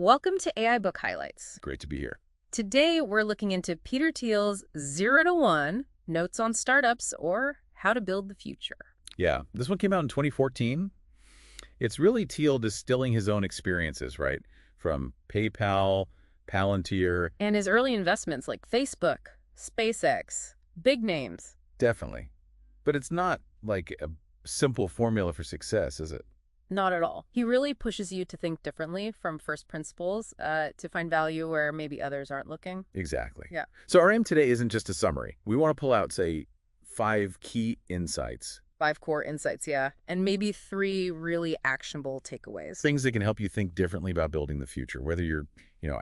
Welcome to AI Book Highlights. Great to be here. Today, we're looking into Peter Thiel's 0 to 1 Notes on Startups or How to Build the Future. Yeah, this one came out in 2014. It's really Thiel distilling his own experiences, right? From PayPal, Palantir. And his early investments like Facebook, SpaceX, big names. Definitely. But it's not like a simple formula for success, is it? Not at all. He really pushes you to think differently from first principles, to find value where maybe others aren't looking. Exactly. Yeah. So our aim today isn't just a summary. We want to pull out, say, 5 key insights. 5 core insights, yeah. And maybe 3 really actionable takeaways. Things that can help you think differently about building the future, whether you're,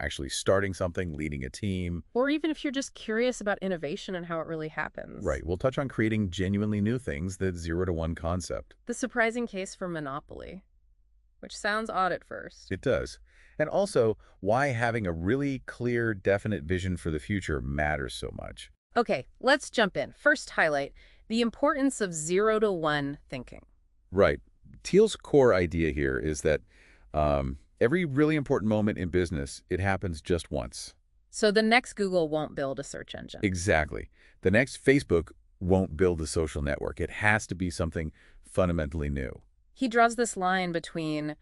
actually starting something, leading a team. Or even if you're just curious about innovation and how it really happens. Right. We'll touch on creating genuinely new things, the 0 to 1 concept. The surprising case for monopoly, which sounds odd at first. It does. And also, why having a really clear, definite vision for the future matters so much. Okay, let's jump in. First highlight, the importance of 0 to 1 thinking. Right. Thiel's core idea here is that every really important moment in business, it happens just once. So the next Google won't build a search engine. Exactly. The next Facebook won't build a social network. It has to be something fundamentally new. He draws this line between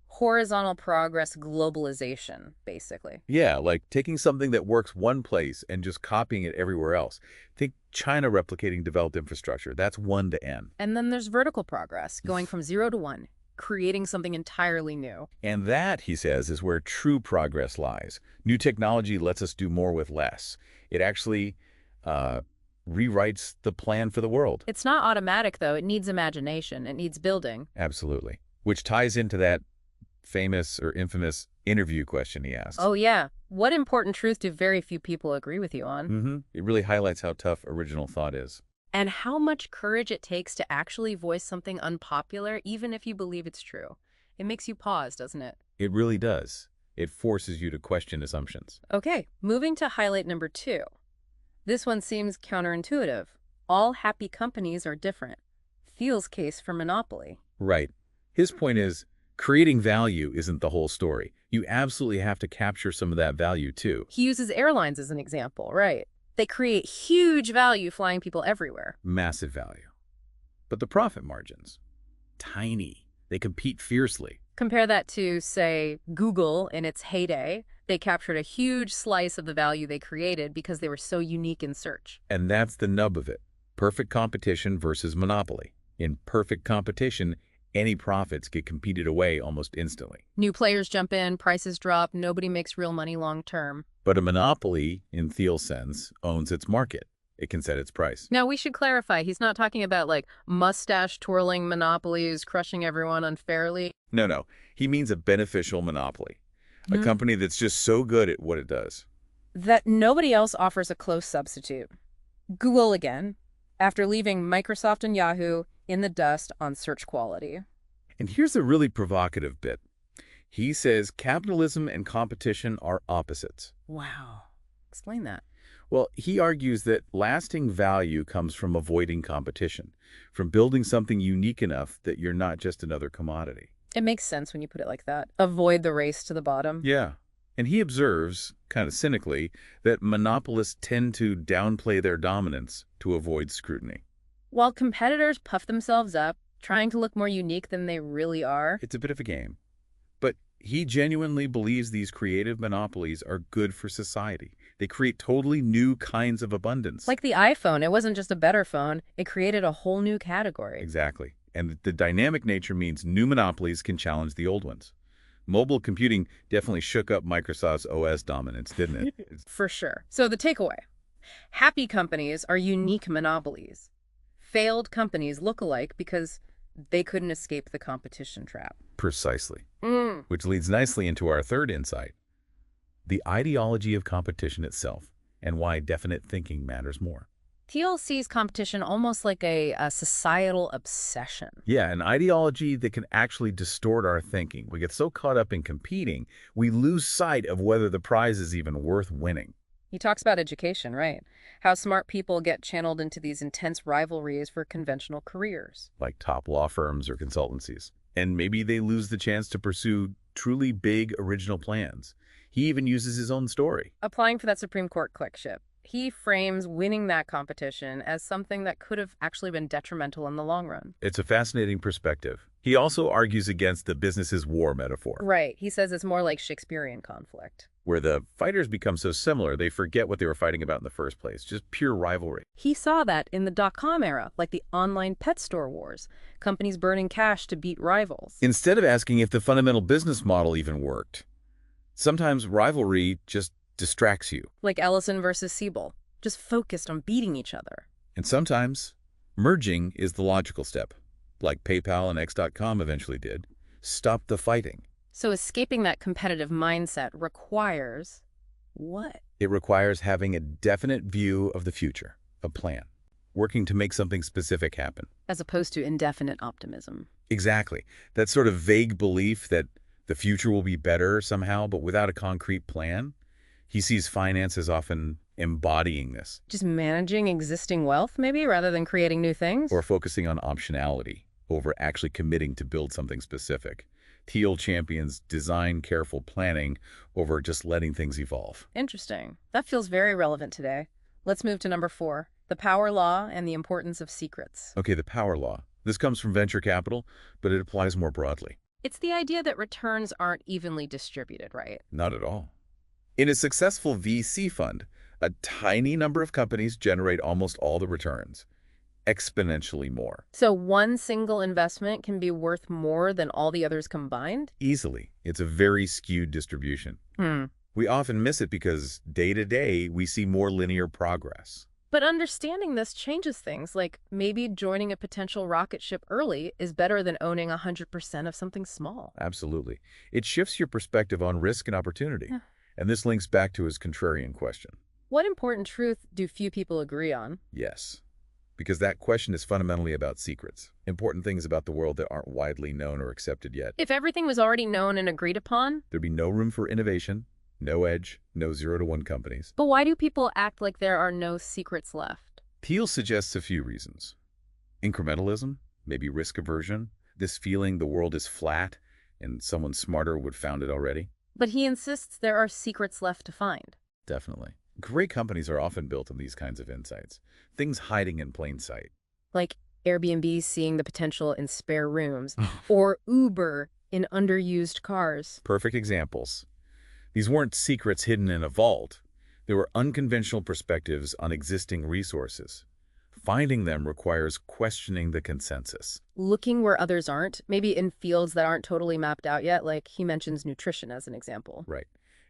horizontal progress globalization, basically. Yeah, like taking something that works one place and just copying it everywhere else. Think China replicating developed infrastructure. That's 1 to N. And then there's vertical progress, going from 0 to 1, creating something entirely new. And that, he says, is where true progress lies. New technology lets us do more with less. It actually rewrites the plan for the world. It's not automatic, though. It needs imagination. It needs building. Absolutely. Which ties into that famous or infamous interview question he asked. Oh, yeah. What important truth do very few people agree with you on? It really highlights how tough original thought is. And how much courage it takes to actually voice something unpopular, even if you believe it's true. It makes you pause, doesn't it? It really does. It forces you to question assumptions. Okay, moving to highlight number 2. This one seems counterintuitive. All happy companies are different. Thiel's case for monopoly. Right. His point is, creating value isn't the whole story. You absolutely have to capture some of that value, too. He uses airlines as an example, right? They create huge value flying people everywhere. Massive value. But the profit margins, tiny. They compete fiercely. Compare that to, say, Google in its heyday. They captured a huge slice of the value they created because they were so unique in search. And that's the nub of it. Perfect competition versus monopoly. In perfect competition, any profits get competed away almost instantly. New players jump in, prices drop, nobody makes real money long term. But a monopoly, in Thiel's sense, owns its market. It can set its price. Now, we should clarify, he's not talking about, like, mustache-twirling monopolies crushing everyone unfairly. No. He means a beneficial monopoly. A company that's just so good at what it does. That nobody else offers a close substitute. Google again, after leaving Microsoft and Yahoo in the dust on search quality. And here's a really provocative bit. He says capitalism and competition are opposites. Wow. Explain that. Well, he argues that lasting value comes from avoiding competition, from building something unique enough that you're not just another commodity. It makes sense when you put it like that. Avoid the race to the bottom. Yeah. And he observes, kind of cynically, that monopolists tend to downplay their dominance to avoid scrutiny. While competitors puff themselves up, trying to look more unique than they really are. It's a bit of a game. But he genuinely believes these creative monopolies are good for society. They create totally new kinds of abundance. Like the iPhone, it wasn't just a better phone, it created a whole new category. Exactly. And the dynamic nature means new monopolies can challenge the old ones. Mobile computing definitely shook up Microsoft's OS dominance, didn't it? For sure. So the takeaway. Happy companies are unique monopolies. Failed companies look alike because they couldn't escape the competition trap. Precisely. Which leads nicely into our third insight. The ideology of competition itself and why definite thinking matters more. Thiel sees competition almost like a societal obsession. Yeah, an ideology that can actually distort our thinking. We get so caught up in competing, we lose sight of whether the prize is even worth winning. He talks about education, right? How smart people get channeled into these intense rivalries for conventional careers. Like top law firms or consultancies. And maybe they lose the chance to pursue truly big original plans. He even uses his own story. Applying for that Supreme Court clerkship, he frames winning that competition as something that could have actually been detrimental in the long run. It's a fascinating perspective. He also argues against the business is war metaphor, Right. He says it's more like Shakespearean conflict. where the fighters become so similar they forget what they were fighting about in the first place, just pure rivalry. He saw that in the dot-com era, like the online pet store wars, companies burning cash to beat rivals. Instead of asking if the fundamental business model even worked, sometimes rivalry just distracts you. Like Ellison versus Siebel, just focused on beating each other. And sometimes merging is the logical step, like PayPal and X.com eventually did. Stop the fighting. So escaping that competitive mindset requires what? It requires having a definite view of the future, a plan, working to make something specific happen. As opposed to indefinite optimism. Exactly. That sort of vague belief that the future will be better somehow, but without a concrete plan. He sees finance as often embodying this, Just managing existing wealth, maybe, rather than creating new things? or focusing on optionality over actually committing to build something specific. Thiel champions design careful planning over just letting things evolve. Interesting. That feels very relevant today. Let's move to number 4, the power law and the importance of secrets. Okay, the power law. This comes from venture capital, but it applies more broadly. It's the idea that returns aren't evenly distributed, right? Not at all. In a successful VC fund, a tiny number of companies generate almost all the returns, exponentially more. So one single investment can be worth more than all the others combined? Easily. It's a very skewed distribution. We often miss it because day to day we see more linear progress. But understanding this changes things, like maybe joining a potential rocket ship early is better than owning 100% of something small. Absolutely. It shifts your perspective on risk and opportunity. Yeah. And this links back to his contrarian question. What important truth do few people agree on? Yes. Because that question is fundamentally about secrets, important things about the world that aren't widely known or accepted yet. If everything was already known and agreed upon, There'd be no room for innovation, no edge, no 0-to-1 companies. but why do people act like there are no secrets left? Thiel suggests a few reasons. Incrementalism, maybe risk aversion, this feeling the world is flat and someone smarter would found it already. But he insists there are secrets left to find. Definitely. Great companies are often built on these kinds of insights, things hiding in plain sight. Like Airbnb seeing the potential in spare rooms, or Uber in underused cars. Perfect examples. These weren't secrets hidden in a vault. They were unconventional perspectives on existing resources. Finding them requires questioning the consensus. Looking where others aren't, maybe in fields that aren't totally mapped out yet, like he mentions nutrition as an example. Right.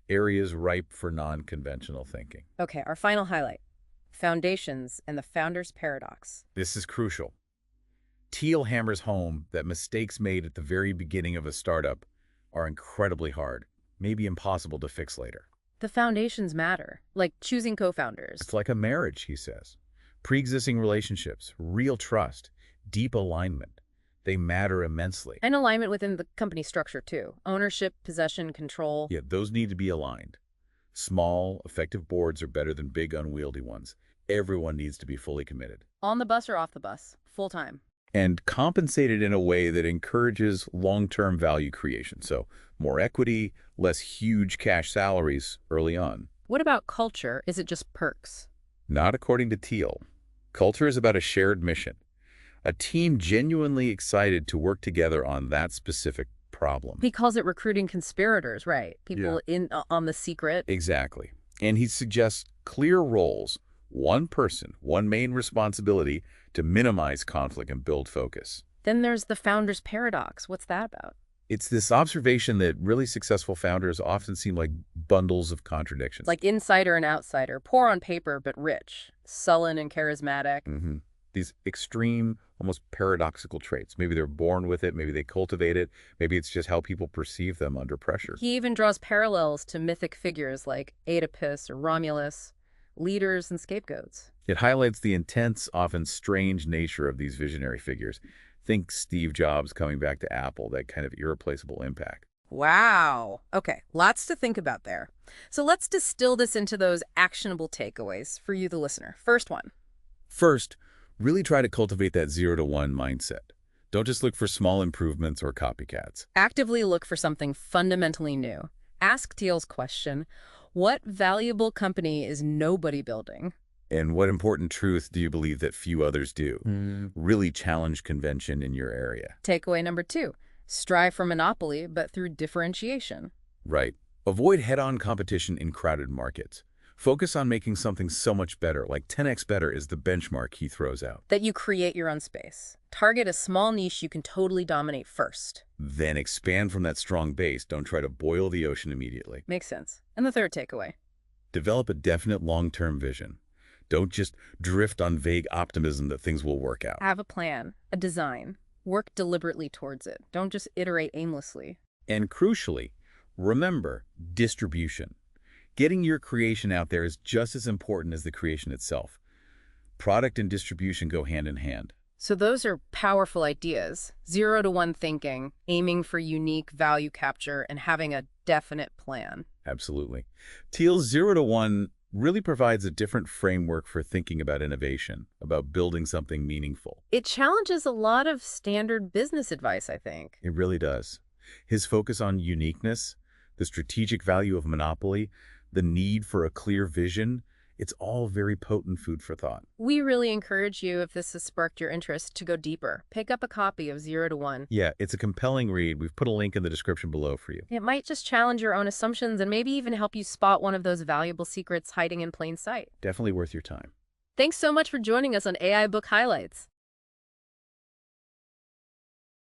Areas ripe for non-conventional thinking. Okay, our final highlight. Foundations and the founder's paradox. This is crucial. Thiel hammers home that mistakes made at the very beginning of a startup are incredibly hard, maybe impossible to fix later. The foundations matter, like choosing co-founders. It's like a marriage, he says. Pre-existing relationships, real trust, deep alignment. They matter immensely. And alignment within the company structure, too. Ownership, possession, control. Yeah, those need to be aligned. Small, effective boards are better than big, unwieldy ones. Everyone needs to be fully committed. On the bus or off the bus, full time. And compensated in a way that encourages long-term value creation. So more equity, less huge cash salaries early on. What about culture? Is it just perks? Not according to Thiel. Culture is about a shared mission. A team genuinely excited to work together on that specific problem. He calls it recruiting conspirators, right? People in on the secret. Exactly. And he suggests clear roles, one person, one main responsibility to minimize conflict and build focus. Then there's the founder's paradox. What's that about? It's this observation that really successful founders often seem like bundles of contradictions. Like insider and outsider, poor on paper but rich, sullen and charismatic. These extreme, almost paradoxical traits. Maybe they're born with it, maybe they cultivate it, maybe it's just how people perceive them under pressure. He even draws parallels to mythic figures like Oedipus or Romulus, leaders and scapegoats. It highlights the intense, often strange nature of these visionary figures. Think Steve Jobs coming back to Apple, that kind of irreplaceable impact. Wow. Okay, lots to think about there. So let's distill this into those actionable takeaways for you, the listener. First one. First, really try to cultivate that 0-to-1 mindset. Don't just look for small improvements or copycats. Actively look for something fundamentally new. Ask Thiel's question, what valuable company is nobody building? And what important truth do you believe that few others do? Really challenge convention in your area. Takeaway number 2, strive for monopoly, but through differentiation. Right. Avoid head-on competition in crowded markets. Focus on making something so much better, like 10x better is the benchmark he throws out. That you create your own space. Target a small niche you can totally dominate first. Then expand from that strong base. Don't try to boil the ocean immediately. Makes sense. And the third takeaway. Develop a definite long-term vision. Don't just drift on vague optimism that things will work out. Have a plan, a design. Work deliberately towards it. Don't just iterate aimlessly. And crucially, remember distribution. Getting your creation out there is just as important as the creation itself. Product and distribution go hand in hand. So those are powerful ideas. 0 to 1 thinking, aiming for unique value capture, and having a definite plan. Absolutely. Thiel's 0 to 1 really provides a different framework for thinking about innovation, about building something meaningful. It challenges a lot of standard business advice, I think. It really does. His focus on uniqueness, the strategic value of monopoly, the need for a clear vision, it's all very potent food for thought. We really encourage you, if this has sparked your interest, to go deeper. Pick up a copy of 0 to 1. Yeah, it's a compelling read. We've put a link in the description below for you. It might just challenge your own assumptions and maybe even help you spot one of those valuable secrets hiding in plain sight. Definitely worth your time. Thanks so much for joining us on AI Book Highlights.